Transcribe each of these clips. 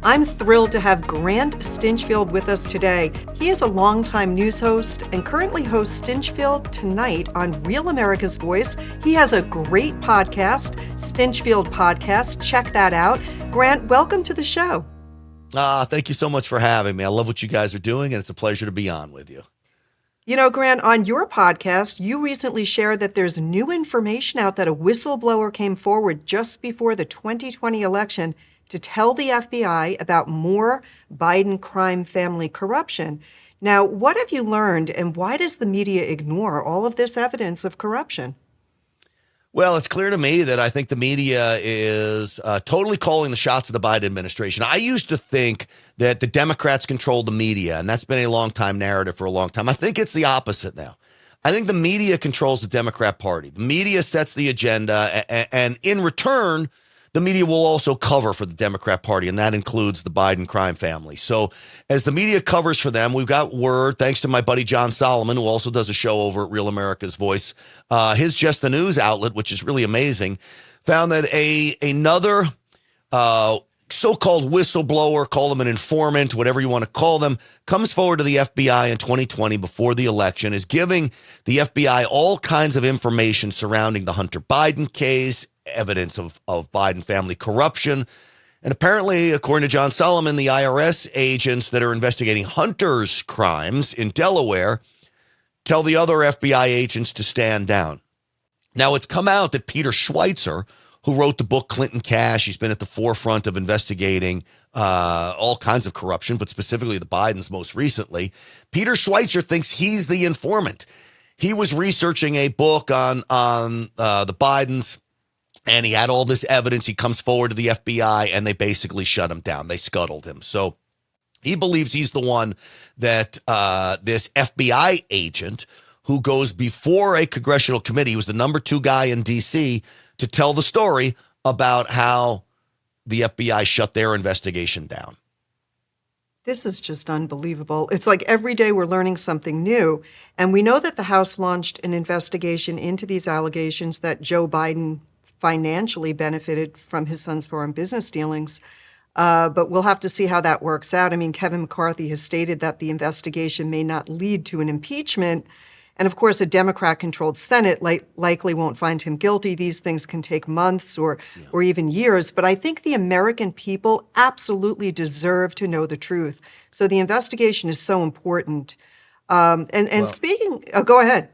I'm thrilled to have Grant Stinchfield with us today. He is a longtime news host and currently hosts Stinchfield Tonight on Real America's Voice. He has a great podcast, Stinchfield Podcast. Check that out. Grant, welcome to the show. Thank you so much for having me. I love what you guys are doing, and it's a pleasure to be on with you. You know, Grant, on your podcast, you recently shared that there's new information out that a whistleblower came forward just before the 2020 election to tell the FBI about more Biden crime family corruption. Now, what have you learned, and why does the media ignore all of this evidence of corruption? Well, it's clear to me that I think the media is totally calling the shots of the Biden administration. I used to think that the Democrats controlled the media, and that's been a long time narrative for a long time. I think it's the opposite now. I think the media controls the Democrat Party. The media sets the agenda, and in return, the media will also cover for the Democrat Party, and that includes the Biden crime family. So as the media covers for them, we've got word, thanks to my buddy John Solomon, who also does a show over at Real America's Voice. His Just the News outlet, which is really amazing, found that another so-called whistleblower, call them an informant, whatever you want to call them, comes forward to the FBI in 2020 before the election, is giving the FBI all kinds of information surrounding the Hunter Biden case, evidence of Biden family corruption. And apparently, according to John Solomon, the IRS agents that are investigating Hunter's crimes in Delaware tell the other FBI agents to stand down. Now, it's come out that Peter Schweitzer, who wrote the book Clinton Cash, he's been at the forefront of investigating all kinds of corruption, but specifically the Bidens most recently. Peter Schweitzer thinks he's the informant. He was researching a book on the Bidens, and he had all this evidence. He comes forward to the FBI, and they basically shut him down. They scuttled him. So he believes he's the one that this FBI agent who goes before a congressional committee, he was the number 2 guy in D.C., to tell the story about how the FBI shut their investigation down. This is just unbelievable. It's like every day we're learning something new. And we know that the House launched an investigation into these allegations that Joe Biden financially benefited from his son's foreign business dealings. But we'll have to see how that works out. I mean, Kevin McCarthy has stated that the investigation may not lead to an impeachment. And of course, a Democrat-controlled Senate likely won't find him guilty. These things can take months or even years. But I think the American people absolutely deserve to know the truth. So the investigation is so important. Speaking, go ahead.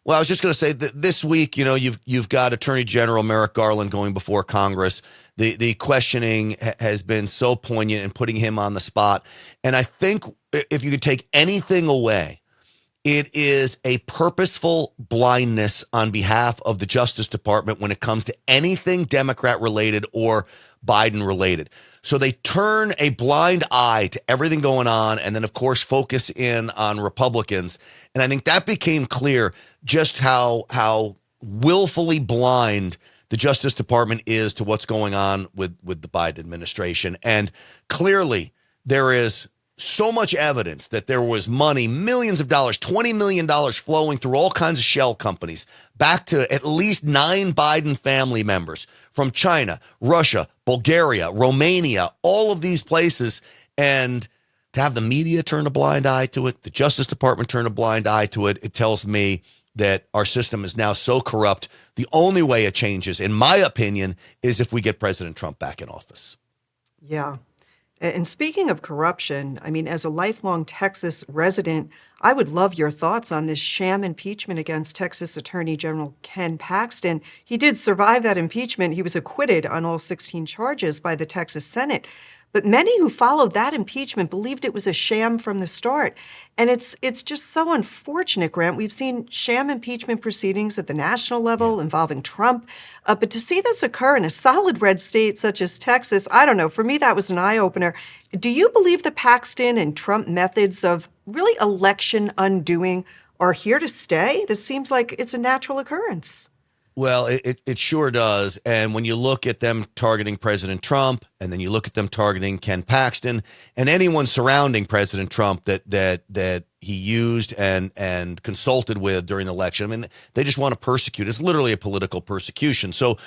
Well, I was just going to say that this week, you know, you've got Attorney General Merrick Garland going before Congress. The questioning has been so poignant and putting him on the spot. And I think if you could take anything away, it is a purposeful blindness on behalf of the Justice Department when it comes to anything Democrat-related or Biden-related. So they turn a blind eye to everything going on and then, of course, focus in on Republicans. And I think that became clear just how willfully blind the Justice Department is to what's going on with the Biden administration. And clearly there is so much evidence that there was money, millions of dollars, $20 million flowing through all kinds of shell companies back to at least 9 Biden family members from China, Russia, Bulgaria, Romania, all of these places. And to have the media turn a blind eye to it, the Justice Department turn a blind eye to it, it tells me that our system is now so corrupt. The only way it changes, in my opinion, is if we get President Trump back in office. Yeah. And speaking of corruption, I mean, as a lifelong Texas resident, I would love your thoughts on this sham impeachment against Texas Attorney General Ken Paxton. He did survive that impeachment. He was acquitted on all 16 charges by the Texas Senate. But many who followed that impeachment believed it was a sham from the start. And it's just so unfortunate, Grant. We've seen sham impeachment proceedings at the national level involving Trump. But to see this occur in a solid red state such as Texas, I don't know. For me, that was an eye-opener. Do you believe the Paxton and Trump methods of really election undoing are here to stay? This seems like it's a natural occurrence. Well, it sure does. And when you look at them targeting President Trump, and then you look at them targeting Ken Paxton and anyone surrounding President Trump that he used and consulted with during the election, I mean, they just want to persecute. It's literally a political persecution. So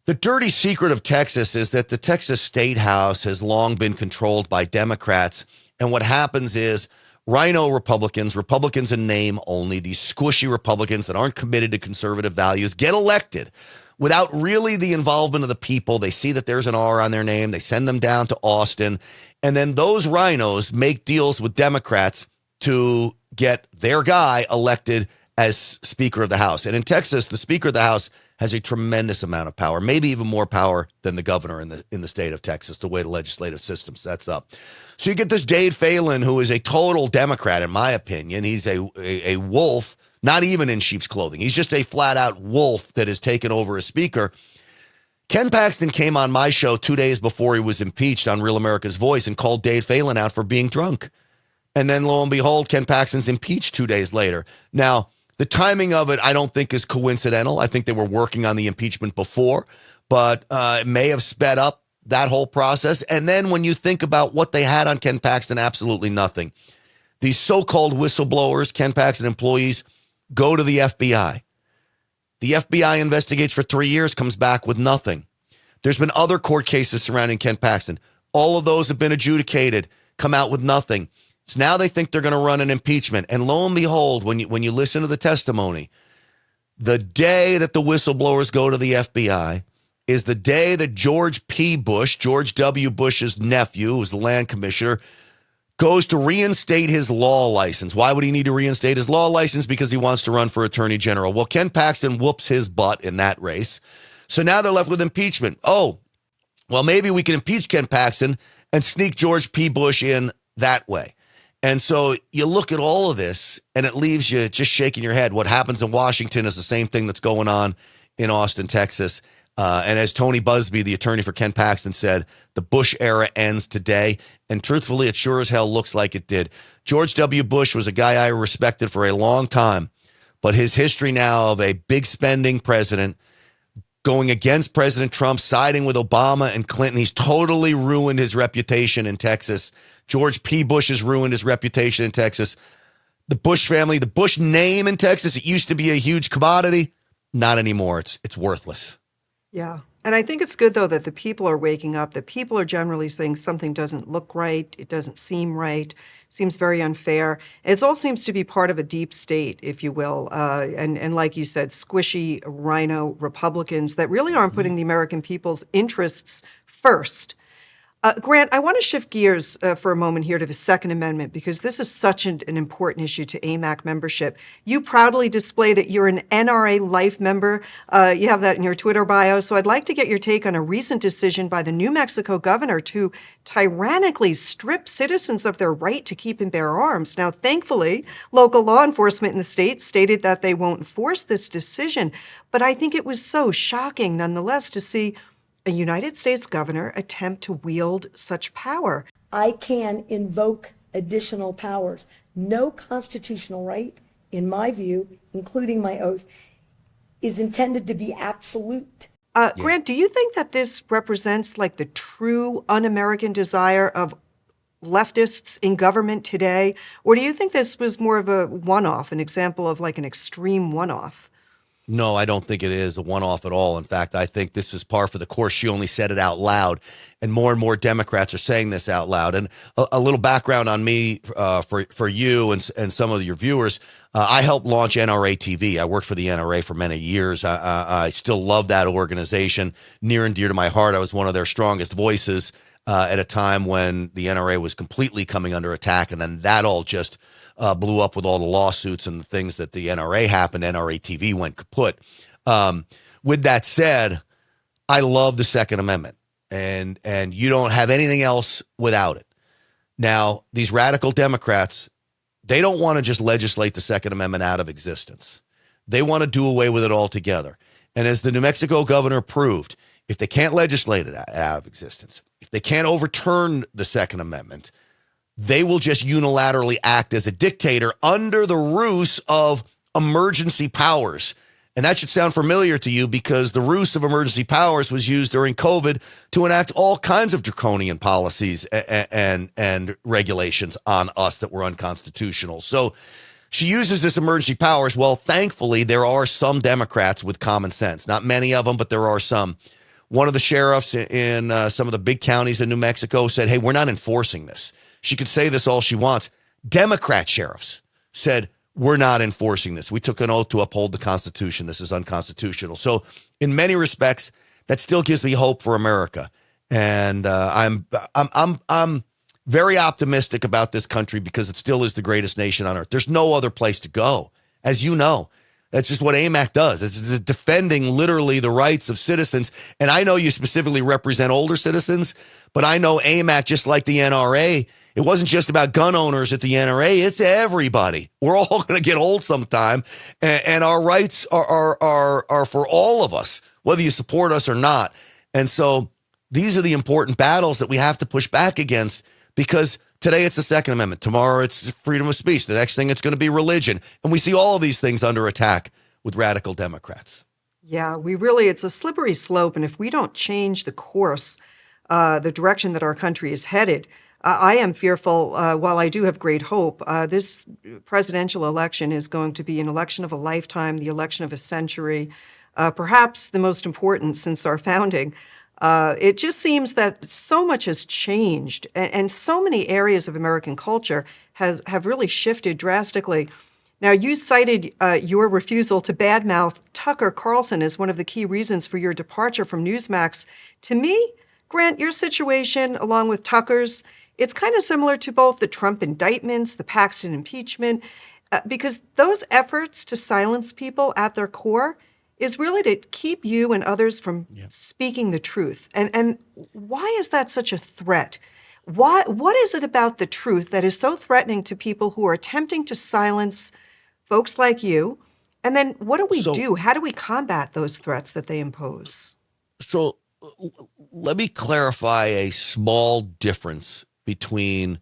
The dirty secret of Texas is that the Texas State House has long been controlled by Democrats. And what happens is rhino Republicans, Republicans in name only, these squishy Republicans that aren't committed to conservative values, get elected without really the involvement of the people. They see that there's an R on their name. They send them down to Austin. And then those rhinos make deals with Democrats to get their guy elected as Speaker of the House. And in Texas, the Speaker of the House has a tremendous amount of power, maybe even more power than the governor in the state of Texas, the way the legislative system sets up. So you get this Dade Phelan, who is a total Democrat, in my opinion. He's a wolf, not even in sheep's clothing. He's just a flat-out wolf that has taken over as Speaker. Ken Paxton came on my show 2 days before he was impeached on Real America's Voice and called Dade Phelan out for being drunk. And then, lo and behold, Ken Paxton's impeached 2 days later. Now, the timing of it, I don't think, is coincidental. I think they were working on the impeachment before, but it may have sped up that whole process. And then when you think about what they had on Ken Paxton, absolutely nothing. These so-called whistleblowers, Ken Paxton employees, go to the FBI. The FBI investigates for 3 years, comes back with nothing. There's been other court cases surrounding Ken Paxton. All of those have been adjudicated, come out with nothing. So now they think they're going to run an impeachment. And lo and behold, when you listen to the testimony, the day that the whistleblowers go to the FBI is the day that George P. Bush, George W. Bush's nephew, who's the land commissioner, goes to reinstate his law license. Why would he need to reinstate his law license? Because he wants to run for attorney general. Well, Ken Paxton whoops his butt in that race. So now they're left with impeachment. Oh, well, maybe we can impeach Ken Paxton and sneak George P. Bush in that way. And so you look at all of this and it leaves you just shaking your head. What happens in Washington is the same thing that's going on in Austin, Texas. And as Tony Busby, the attorney for Ken Paxton, said, the Bush era ends today. And truthfully, it sure as hell looks like it did. George W. Bush was a guy I respected for a long time, but his history now of a big spending president going against President Trump, siding with Obama and Clinton, he's totally ruined his reputation in Texas. George P. Bush has ruined his reputation in Texas. The Bush family, the Bush name in Texas, it used to be a huge commodity. Not anymore. It's worthless. Yeah. And I think it's good, though, that the people are waking up, that people are generally saying something doesn't look right, it doesn't seem right, seems very unfair. It all seems to be part of a deep state, if you will, and like you said, squishy rhino Republicans that really aren't putting the American people's interests first. Grant, I want to shift gears for a moment here to the Second Amendment, because this is such an important issue to AMAC membership. You proudly display that you're an NRA Life member. You have that in your Twitter bio. So I'd like to get your take on a recent decision by the New Mexico governor to tyrannically strip citizens of their right to keep and bear arms. Now, thankfully, local law enforcement in the state stated that they won't enforce this decision. But I think it was so shocking, nonetheless, to see a United States governor attempt to wield such power. I can invoke additional powers. No constitutional right, in my view, including my oath, is intended to be absolute. Grant, do you think that this represents like the true un-American desire of leftists in government today? Or do you think this was more of a one-off, an example of like an extreme one-off? No, I don't think it is a one-off at all. In fact, I think this is par for the course. She only said it out loud, and more Democrats are saying this out loud. And a little background on me for you and some of your viewers. I helped launch NRA TV. I worked for the NRA for many years. I still love that organization, near and dear to my heart. I was one of their strongest voices at a time when the NRA was completely coming under attack, and then that all just blew up with all the lawsuits and the things that the NRA happened. NRA TV went kaput. With that said, I love the Second Amendment, and you don't have anything else without it. Now, these radical Democrats, they don't want to just legislate the Second Amendment out of existence. They want to do away with it altogether. And as the New Mexico governor proved, if they can't legislate it out of existence, if they can't overturn the Second Amendment, they will just unilaterally act as a dictator under the ruse of emergency powers. And that should sound familiar to you, because the ruse of emergency powers was used during COVID to enact all kinds of draconian policies and regulations on us that were unconstitutional. So she uses this emergency powers. Well, thankfully, there are some Democrats with common sense. Not many of them, but there are some. One of the sheriffs in some of the big counties in New Mexico said, hey, we're not enforcing this. She could say this all she wants. Democrat sheriffs said, we're not enforcing this. We took an oath to uphold the Constitution. This is unconstitutional. So in many respects, that still gives me hope for America. And I'm very optimistic about this country because it still is the greatest nation on earth. There's no other place to go, as you know. That's just what AMAC does. It's defending literally the rights of citizens. And I know you specifically represent older citizens, but I know AMAC, just like the NRA, it wasn't just about gun owners at the NRA. It's everybody. We're all going to get old sometime, and our rights are for all of us, whether you support us or not. And so these are the important battles that we have to push back against, because today it's the Second Amendment. Tomorrow it's freedom of speech. The next thing it's going to be religion. And we see all of these things under attack with radical Democrats. Yeah, it's a slippery slope. And if we don't change the course, the direction that our country is headed, I am fearful, while I do have great hope, this presidential election is going to be an election of a lifetime, the election of a century, perhaps the most important since our founding. It just seems that so much has changed, and so many areas of American culture have really shifted drastically. Now, you cited your refusal to badmouth Tucker Carlson as one of the key reasons for your departure from Newsmax. To me, Grant, your situation, along with Tucker's, it's kind of similar to both the Trump indictments, the Paxton impeachment, because those efforts to silence people at their core is really to keep you and others from speaking the truth. And why is that such a threat? What is it about the truth that is so threatening to people who are attempting to silence folks like you? And then what do we do? How do we combat those threats that they impose? So let me clarify a small difference between,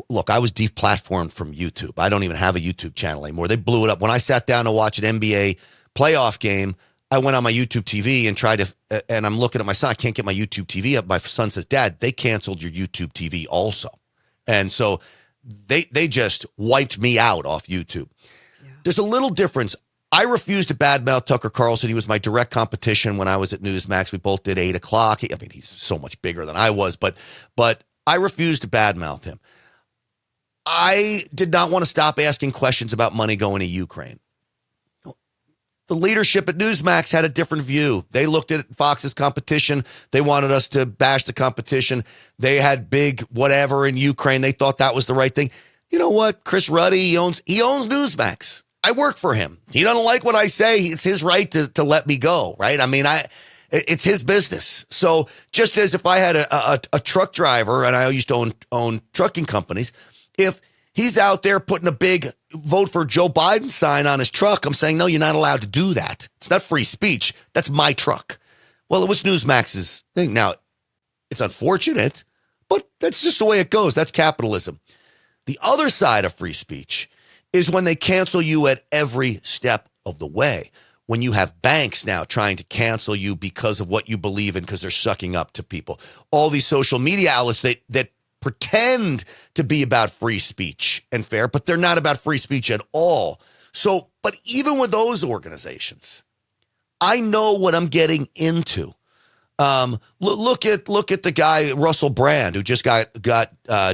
look, I was deplatformed from YouTube. I don't even have a YouTube channel anymore. They blew it up. When I sat down to watch an NBA playoff game, I went on my YouTube TV and tried to, and I'm looking at my son. I can't get my YouTube TV up. My son says, Dad, they canceled your YouTube TV also. And so they just wiped me out off YouTube. Yeah. There's a little difference. I refused to badmouth Tucker Carlson. He was my direct competition when I was at Newsmax. We both did 8 o'clock. I mean, he's so much bigger than I was, but I refused to badmouth him. I did not want to stop asking questions about money going to Ukraine. The leadership at Newsmax had a different view. They looked at Fox's competition. They wanted us to bash the competition. They had big whatever in Ukraine. They thought that was the right thing. You know what? Chris Ruddy, he owns Newsmax. I work for him. He doesn't like what I say. It's his right to let me go, right? I mean, it's his business. So just as if I had a truck driver, and I used to own trucking companies, if he's out there putting a big vote for Joe Biden sign on his truck, I'm saying, no, you're not allowed to do that. It's not free speech. That's my truck. Well, it was Newsmax's thing. Now, it's unfortunate, but that's just the way it goes. That's capitalism. The other side of free speech is when they cancel you at every step of the way. When you have banks now trying to cancel you because of what you believe in, because they're sucking up to people. All these social media outlets that pretend to be about free speech and fair, but they're not about free speech at all. So, but even with those organizations, I know what I'm getting into. Look at the guy, Russell Brand, who just got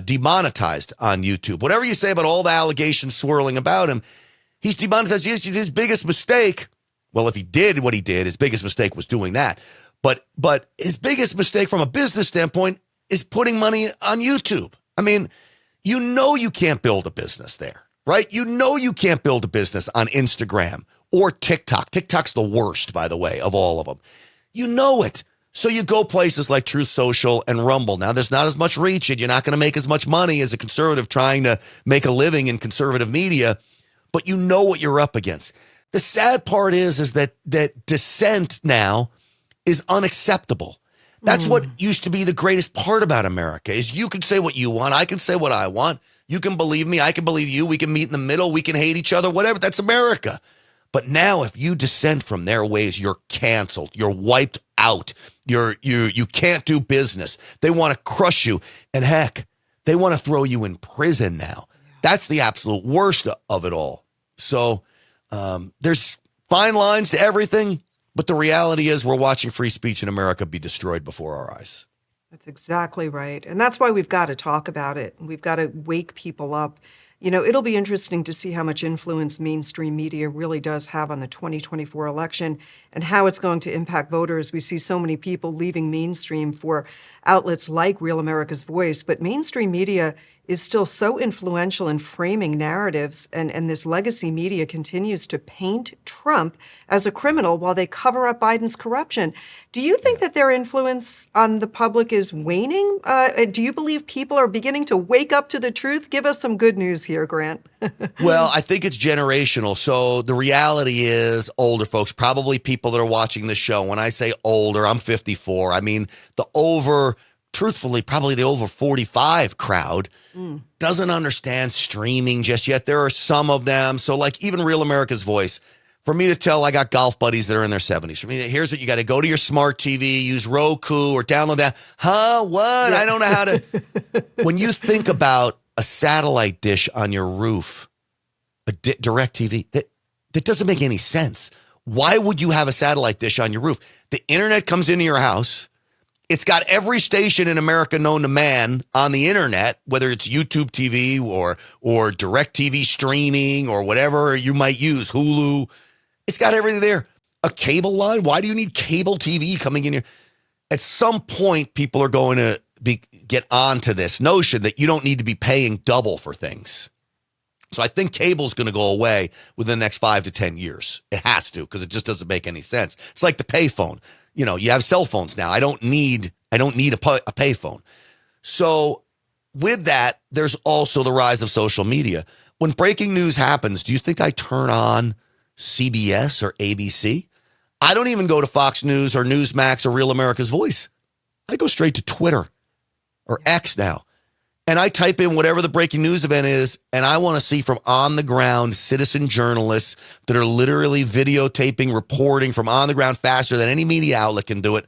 demonetized on YouTube. Whatever you say about all the allegations swirling about him, he's demonetized. His biggest mistake, well, if he did what he did, his biggest mistake was doing that. But his biggest mistake from a business standpoint is putting money on YouTube. I mean, you can't build a business there, right? You can't build a business on Instagram or TikTok. TikTok's the worst, by the way, of all of them. You know it. So you go places like Truth Social and Rumble. Now, there's not as much reach, and you're not going to make as much money as a conservative trying to make a living in conservative media, but you know what you're up against. The sad part is that dissent now is unacceptable. That's what used to be the greatest part about America, is you can say what you want. I can say what I want. You can believe me. I can believe you. We can meet in the middle. We can hate each other, whatever. That's America. But now if you dissent from their ways, you're canceled. You're wiped out. You can't do business. They want to crush you. And heck, they want to throw you in prison now. That's the absolute worst of it all. So there's fine lines to everything. But the reality is we're watching free speech in America be destroyed before our eyes. That's exactly right. And that's why we've got to talk about it. We've got to wake people up. You know, it'll be interesting to see how much influence mainstream media really does have on the 2024 election and how it's going to impact voters. We see so many people leaving mainstream for outlets like Real America's Voice, but mainstream media is still so influential in framing narratives, and this legacy media continues to paint Trump as a criminal while they cover up Biden's corruption. Do you think that their influence on the public is waning? Do you believe people are beginning to wake up to the truth? Give us some good news here, Grant. Well, I think it's generational. So the reality is older folks, probably people that are watching this show. When I say older, I'm 54. I mean, truthfully, probably the over 45 crowd doesn't understand streaming just yet. There are some of them. So like even Real America's Voice, for me to tell, I got golf buddies that are in their 70s. For me, here's what you got to go to your smart TV, use Roku or download that. Huh? What? I don't know how to. When you think about a satellite dish on your roof, a direct TV, that doesn't make any sense. Why would you have a satellite dish on your roof? The internet comes into your house. It's got every station in America known to man on the internet, whether it's YouTube TV or direct TV streaming or whatever you might use, Hulu. It's got everything there. A cable line? Why do you need cable TV coming in here? At some point, people are going to get onto this notion that you don't need to be paying double for things. So I think cable is going to go away within the next 5 to 10 years. It has to, because it just doesn't make any sense. It's like the payphone. You know, you have cell phones now. I don't need a payphone. So with that, there's also the rise of social media. When breaking news happens, do you think I turn on CBS or ABC? I don't even go to Fox News or Newsmax or Real America's Voice. I go straight to Twitter or X now. And I type in whatever the breaking news event is, and I want to see from on the ground citizen journalists that are literally videotaping, reporting from on the ground faster than any media outlet can do it.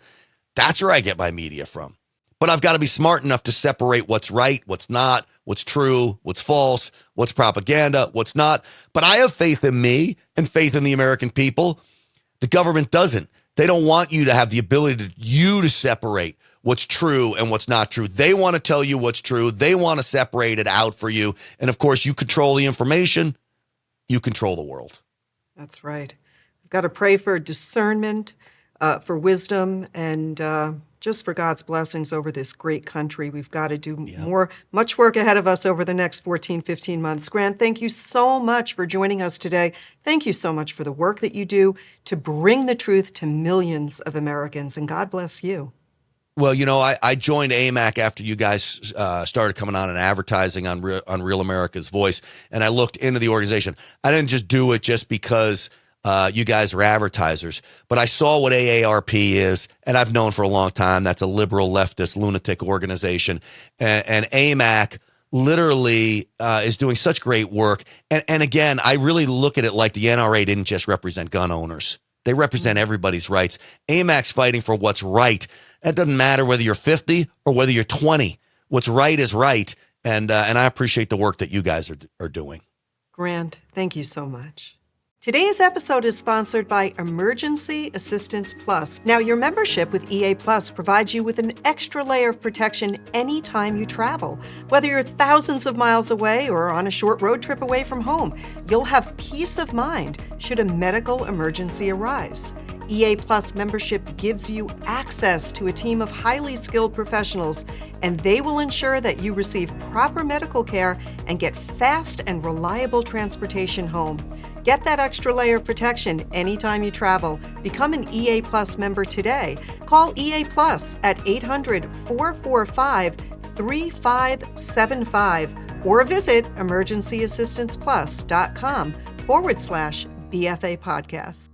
That's where I get my media from. But I've got to be smart enough to separate what's right, what's not, what's true, what's false, what's propaganda, what's not. But I have faith in me and faith in the American people. The government doesn't. They don't want you to have the ability to separate what's true and what's not true. They want to tell you what's true. They want to separate it out for you. And of course, you control the information. You control the world. That's right. We've got to pray for discernment, for wisdom, and just for God's blessings over this great country. We've got to do much work ahead of us over the next 14, 15 months. Grant, thank you so much for joining us today. Thank you so much for the work that you do to bring the truth to millions of Americans, and God bless you. Well, you know, I joined AMAC after you guys started coming on and advertising on Real America's Voice, and I looked into the organization. I didn't just do it just because you guys are advertisers, but I saw what AARP is, and I've known for a long time that's a liberal leftist lunatic organization, and AMAC literally is doing such great work. And again, I really look at it like the NRA didn't just represent gun owners. They represent everybody's rights. AMAC's fighting for what's right. It doesn't matter whether you're 50 or whether you're 20. What's right is right. And I appreciate the work that you guys are doing. Grant, thank you so much. Today's episode is sponsored by Emergency Assistance Plus. Now, your membership with EA Plus provides you with an extra layer of protection anytime you travel. Whether you're thousands of miles away or on a short road trip away from home, you'll have peace of mind should a medical emergency arise. EA Plus membership gives you access to a team of highly skilled professionals, and they will ensure that you receive proper medical care and get fast and reliable transportation home. Get that extra layer of protection anytime you travel. Become an EA Plus member today. Call EA Plus at 800-445-3575 or visit emergencyassistanceplus.com/BFA podcast.